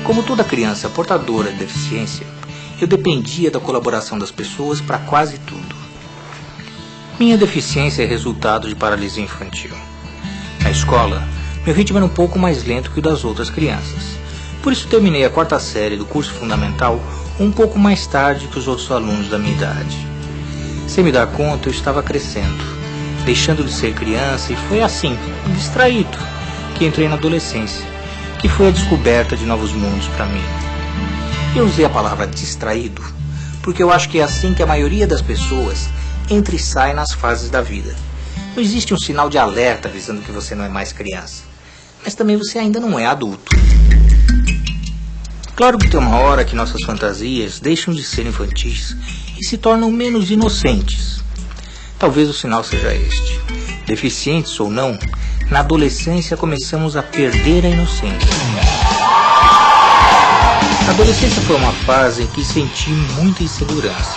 Como toda criança portadora de deficiência, eu dependia da colaboração das pessoas para quase tudo. Minha deficiência é resultado de paralisia infantil. Na escola, meu ritmo era um pouco mais lento que o das outras crianças. Por isso terminei a 4ª série do curso fundamental um pouco mais tarde que os outros alunos da minha idade. Sem me dar conta, eu estava crescendo, deixando de ser criança, e foi assim, distraído, que entrei na adolescência, que foi a descoberta de novos mundos para mim. Eu usei a palavra distraído porque eu acho que é assim que a maioria das pessoas entra e sai nas fases da vida. Não existe um sinal de alerta avisando que você não é mais criança, mas também você ainda não é adulto. Claro que tem uma hora que nossas fantasias deixam de ser infantis e se tornam menos inocentes. Talvez o sinal seja este. Deficientes ou não, na adolescência começamos a perder a inocência. A adolescência foi uma fase em que senti muita insegurança.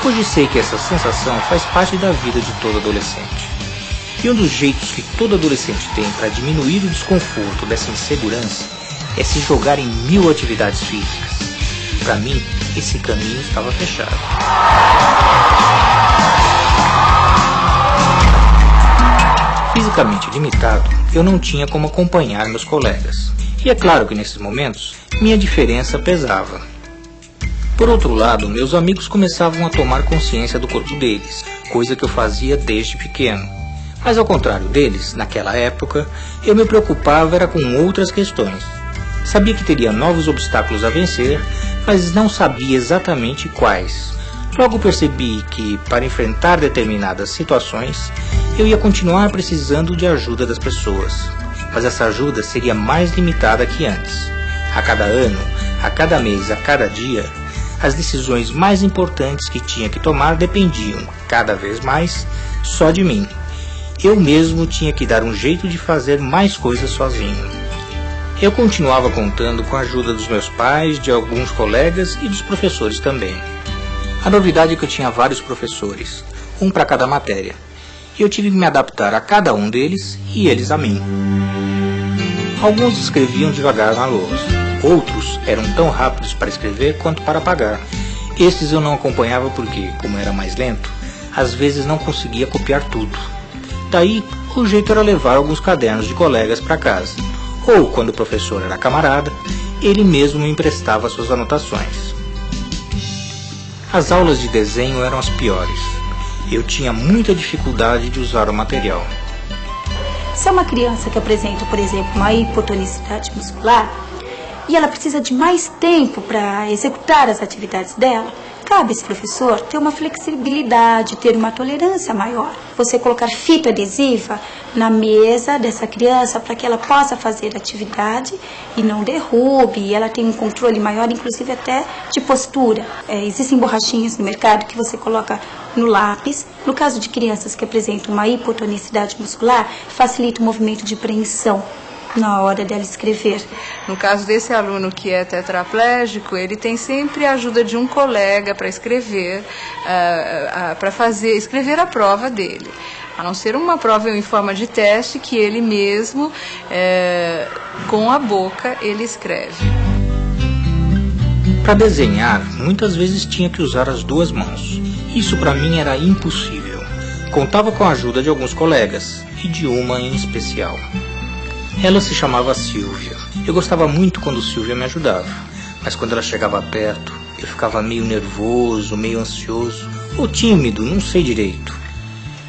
Hoje sei que essa sensação faz parte da vida de todo adolescente. E um dos jeitos que todo adolescente tem para diminuir o desconforto dessa insegurança é se jogar em 1000 atividades físicas. Para mim, esse caminho estava fechado. Fisicamente limitado, eu não tinha como acompanhar meus colegas. E é claro que nesses momentos, minha diferença pesava. Por outro lado, meus amigos começavam a tomar consciência do corpo deles, coisa que eu fazia desde pequeno. Mas ao contrário deles, naquela época, eu me preocupava era com outras questões. Sabia que teria novos obstáculos a vencer, mas não sabia exatamente quais. Logo percebi que, para enfrentar determinadas situações, eu ia continuar precisando de ajuda das pessoas. Mas essa ajuda seria mais limitada que antes. A cada ano, a cada mês, a cada dia, as decisões mais importantes que tinha que tomar dependiam, cada vez mais, só de mim. Eu mesmo tinha que dar um jeito de fazer mais coisas sozinho. Eu continuava contando com a ajuda dos meus pais, de alguns colegas e dos professores também. A novidade é que eu tinha vários professores, um para cada matéria, e eu tive que me adaptar a cada um deles e eles a mim. Alguns escreviam devagar na lousa, outros eram tão rápidos para escrever quanto para apagar. Estes eu não acompanhava porque, como era mais lento, às vezes não conseguia copiar tudo. Daí, o jeito era levar alguns cadernos de colegas para casa, ou, quando o professor era camarada, ele mesmo me emprestava suas anotações. As aulas de desenho eram as piores. Eu tinha muita dificuldade de usar o material. Se é uma criança que apresenta, por exemplo, uma hipotonicidade muscular, e ela precisa de mais tempo para executar as atividades dela, cabe esse professor ter uma flexibilidade, ter uma tolerância maior. Você colocar fita adesiva na mesa dessa criança para que ela possa fazer atividade e não derrube, e ela tem um controle maior, inclusive até de postura. Existem borrachinhas no mercado que você coloca no lápis. No caso de crianças que apresentam uma hipotonicidade muscular, facilita o movimento de preensão na hora dela escrever. No caso desse aluno que é tetraplégico, ele tem sempre a ajuda de um colega para escrever, escrever a prova dele. A não ser uma prova em forma de teste que ele mesmo, com a boca, ele escreve. Para desenhar, muitas vezes tinha que usar as duas mãos. Isso para mim era impossível. Contava com a ajuda de alguns colegas, e de uma em especial. Ela se chamava Silvia. Eu gostava muito quando Silvia me ajudava, mas quando ela chegava perto, eu ficava meio nervoso, meio ansioso, ou tímido, não sei direito.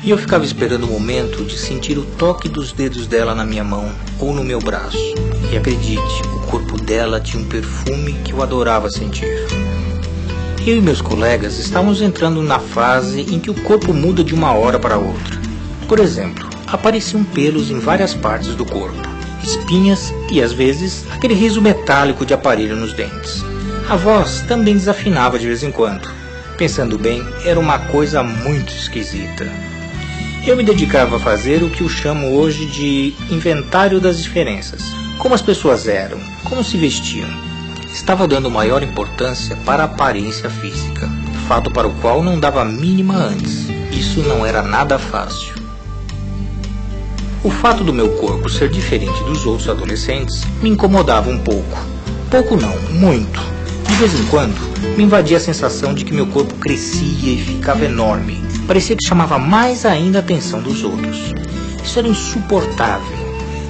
E eu ficava esperando o momento de sentir o toque dos dedos dela na minha mão ou no meu braço. E acredite, o corpo dela tinha um perfume que eu adorava sentir. Eu e meus colegas estávamos entrando na fase em que o corpo muda de uma hora para outra. Por exemplo, apareciam pelos em várias partes do corpo, espinhas e, às vezes, aquele riso metálico de aparelho nos dentes. A voz também desafinava de vez em quando. Pensando bem, era uma coisa muito esquisita. Eu me dedicava a fazer o que eu chamo hoje de inventário das diferenças, Como as pessoas eram, como se vestiam. Estava dando maior importância para a aparência física, fato para o qual não dava a mínima antes. Isso não era nada fácil. O fato do meu corpo ser diferente dos outros adolescentes me incomodava um pouco. Pouco não, muito. De vez em quando, me invadia a sensação de que meu corpo crescia e ficava enorme. Parecia que chamava mais ainda a atenção dos outros. Isso era insuportável.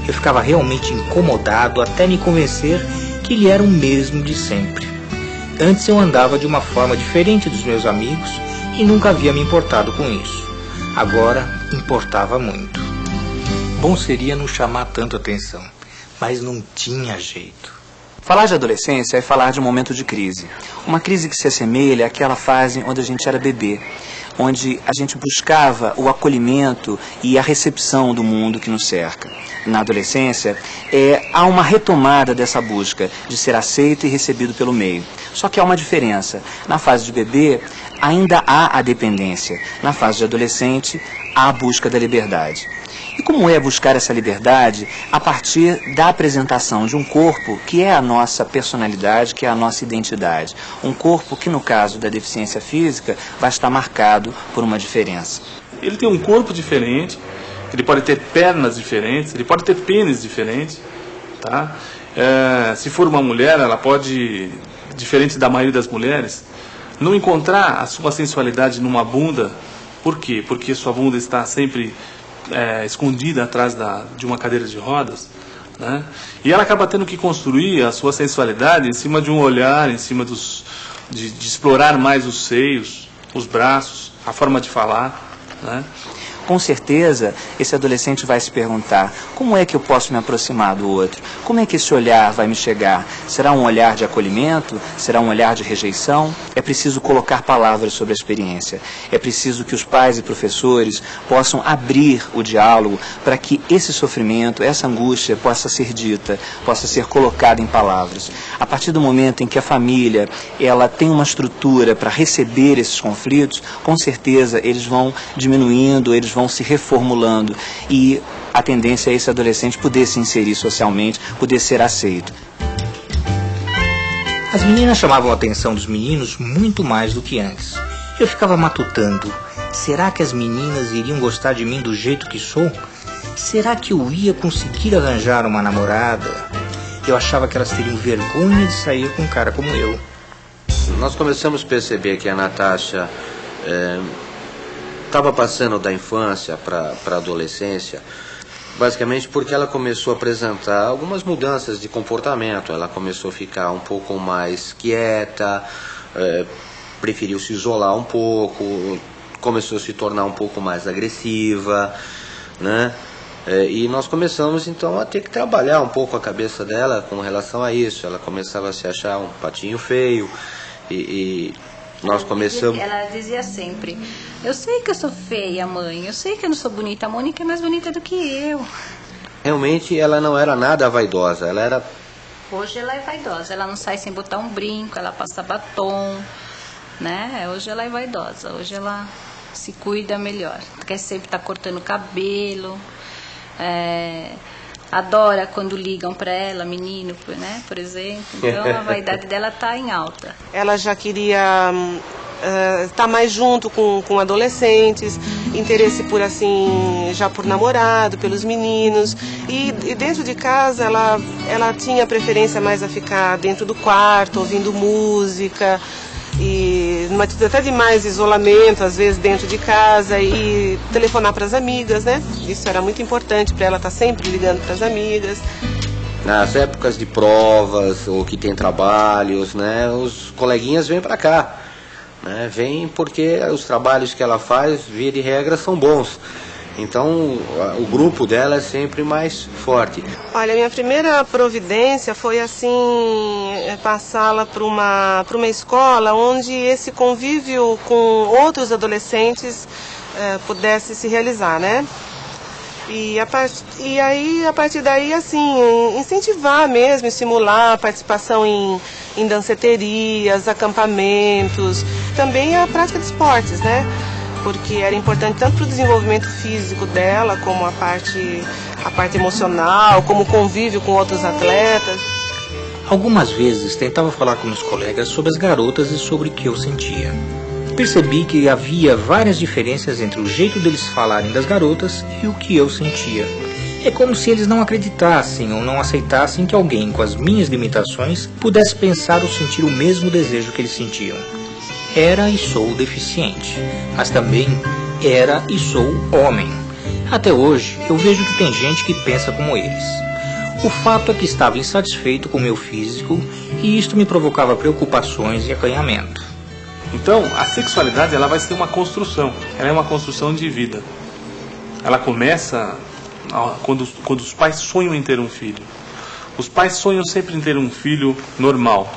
Eu ficava realmente incomodado até me convencer que ele era o mesmo de sempre. Antes eu andava de uma forma diferente dos meus amigos e nunca havia me importado com isso. Agora, importava muito. Bom seria não chamar tanto atenção, mas não tinha jeito. Falar de adolescência é falar de um momento de crise. Uma crise que se assemelha àquela fase onde a gente era bebê, onde a gente buscava o acolhimento e a recepção do mundo que nos cerca. Na adolescência, há uma retomada dessa busca de ser aceito e recebido pelo meio. Só que há uma diferença. Na fase de bebê, ainda há a dependência. Na fase de adolescente, há a busca da liberdade. E como é buscar essa liberdade a partir da apresentação de um corpo que é a nossa personalidade, que é a nossa identidade. Um corpo que, no caso da deficiência física, vai estar marcado por uma diferença. Ele tem um corpo diferente, ele pode ter pernas diferentes, ele pode ter pênis diferente, tá? Se for uma mulher, ela pode, diferente da maioria das mulheres, não encontrar a sua sensualidade numa bunda. Por quê? Porque sua bunda está sempre escondida atrás de uma cadeira de rodas, né? E ela acaba tendo que construir a sua sensualidade em cima de um olhar, em cima de explorar mais os seios, os braços, a forma de falar, né? Com certeza, esse adolescente vai se perguntar: como é que eu posso me aproximar do outro? Como é que esse olhar vai me chegar? Será um olhar de acolhimento? Será um olhar de rejeição? É preciso colocar palavras sobre a experiência. É preciso que os pais e professores possam abrir o diálogo para que esse sofrimento, essa angústia possa ser dita, possa ser colocada em palavras. A partir do momento em que a família ela tem uma estrutura para receber esses conflitos, com certeza eles vão diminuindo, eles vão se reformulando e a tendência é esse adolescente poder se inserir socialmente, poder ser aceito. As meninas chamavam a atenção dos meninos muito mais do que antes. Eu ficava matutando. Será que as meninas iriam gostar de mim do jeito que sou? Será que eu ia conseguir arranjar uma namorada? Eu achava que elas teriam vergonha de sair com um cara como eu. Nós começamos a perceber que a Natasha estava passando da infância para a adolescência, basicamente porque ela começou a apresentar algumas mudanças de comportamento. Ela começou a ficar um pouco mais quieta, preferiu se isolar um pouco, começou a se tornar um pouco mais agressiva, né? E nós começamos então a ter que trabalhar um pouco a cabeça dela com relação a isso. Ela começava a se achar um patinho feio e nós começamos... Ela dizia sempre: eu sei que eu sou feia, mãe, eu sei que eu não sou bonita, a Mônica é mais bonita do que eu. Realmente ela não era nada vaidosa, ela era... Hoje ela é vaidosa, ela não sai sem botar um brinco, ela passa batom, né? Hoje ela é vaidosa, hoje ela se cuida melhor, quer sempre estar cortando o cabelo, adora quando ligam para ela, menino, né, por exemplo. Então a vaidade dela está em alta. Ela já queria estar mais junto com adolescentes, interesse por assim, já por namorado, pelos meninos. E dentro de casa ela tinha preferência mais a ficar dentro do quarto, ouvindo música. E numa atitude até de mais isolamento, às vezes dentro de casa, e telefonar para as amigas, né? Isso era muito importante para ela estar sempre ligando para as amigas. Nas épocas de provas ou que tem trabalhos, né, os coleguinhas vêm para cá, né? Vêm porque os trabalhos que ela faz, via de regra, são bons. Então o grupo dela é sempre mais forte. Olha, minha primeira providência foi assim, passá-la para uma escola onde esse convívio com outros adolescentes pudesse se realizar, né? E aí, a partir daí, assim, incentivar mesmo, estimular a participação em danceterias, acampamentos, também a prática de esportes, né? porque era importante tanto para o desenvolvimento físico dela, como a parte emocional, como o convívio com outros atletas. Algumas vezes tentava falar com meus colegas sobre as garotas e sobre o que eu sentia. Percebi que havia várias diferenças entre o jeito deles falarem das garotas e o que eu sentia. É como se eles não acreditassem ou não aceitassem que alguém com as minhas limitações pudesse pensar ou sentir o mesmo desejo que eles sentiam. Era e sou deficiente, mas também era e sou homem. Até hoje, eu vejo que tem gente que pensa como eles. O fato é que estava insatisfeito com o meu físico e isto me provocava preocupações e acanhamento. Então, a sexualidade ela vai ser uma construção, ela é uma construção de vida. Ela começa quando os pais sonham em ter um filho. Os pais sonham sempre em ter um filho normal.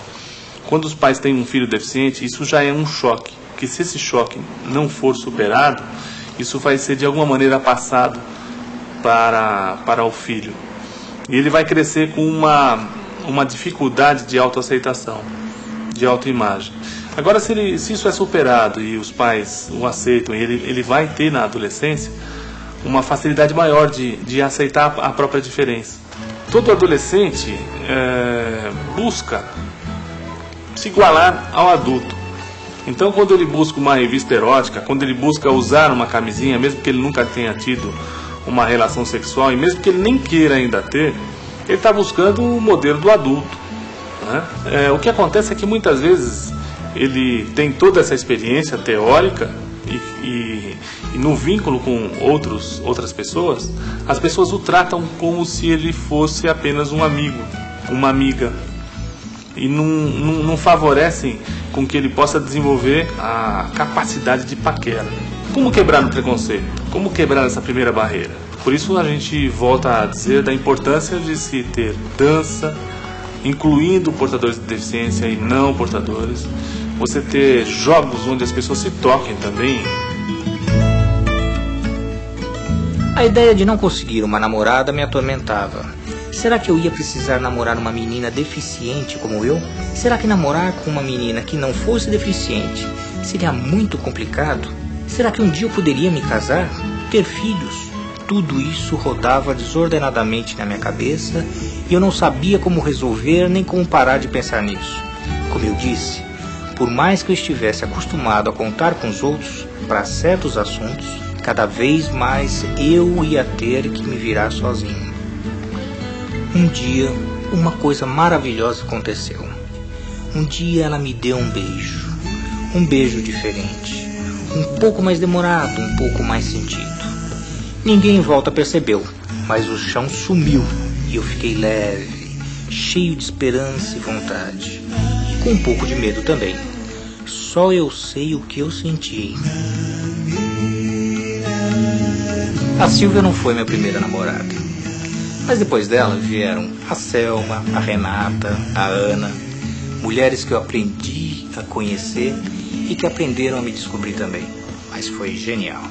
Quando os pais têm um filho deficiente, isso já é um choque. Porque se esse choque não for superado, isso vai ser de alguma maneira passado para o filho. E ele vai crescer com uma dificuldade de autoaceitação, de autoimagem. Agora, se isso é superado e os pais o aceitam, e ele vai ter na adolescência uma facilidade maior de aceitar a própria diferença. Todo adolescente busca se igualar ao adulto. Então, quando ele busca uma revista erótica, quando ele busca usar uma camisinha, mesmo que ele nunca tenha tido uma relação sexual, e mesmo que ele nem queira ainda ter, ele está buscando o modelo do adulto, né? O que acontece é que muitas vezes ele tem toda essa experiência teórica e no vínculo com outras pessoas, as pessoas o tratam como se ele fosse apenas um amigo, uma amiga, e não favorecem com que ele possa desenvolver a capacidade de paquera. Como quebrar o preconceito? Como quebrar essa primeira barreira? Por isso a gente volta a dizer da importância de se ter dança, incluindo portadores de deficiência e não portadores. Você ter jogos onde as pessoas se toquem também. A ideia de não conseguir uma namorada me atormentava. Será que eu ia precisar namorar uma menina deficiente como eu? Será que namorar com uma menina que não fosse deficiente seria muito complicado? Será que um dia eu poderia me casar? Ter filhos? Tudo isso rodava desordenadamente na minha cabeça e eu não sabia como resolver nem como parar de pensar nisso. Como eu disse, por mais que eu estivesse acostumado a contar com os outros para certos assuntos, cada vez mais eu ia ter que me virar sozinho. Um dia, uma coisa maravilhosa aconteceu. Um dia ela me deu um beijo diferente, um pouco mais demorado, um pouco mais sentido. Ninguém em volta percebeu, mas o chão sumiu e eu fiquei leve, cheio de esperança e vontade, e com um pouco de medo também. Só eu sei o que eu senti. A Silvia não foi minha primeira namorada, mas depois dela vieram a Selma, a Renata, a Ana, mulheres que eu aprendi a conhecer e que aprenderam a me descobrir também, mas foi genial.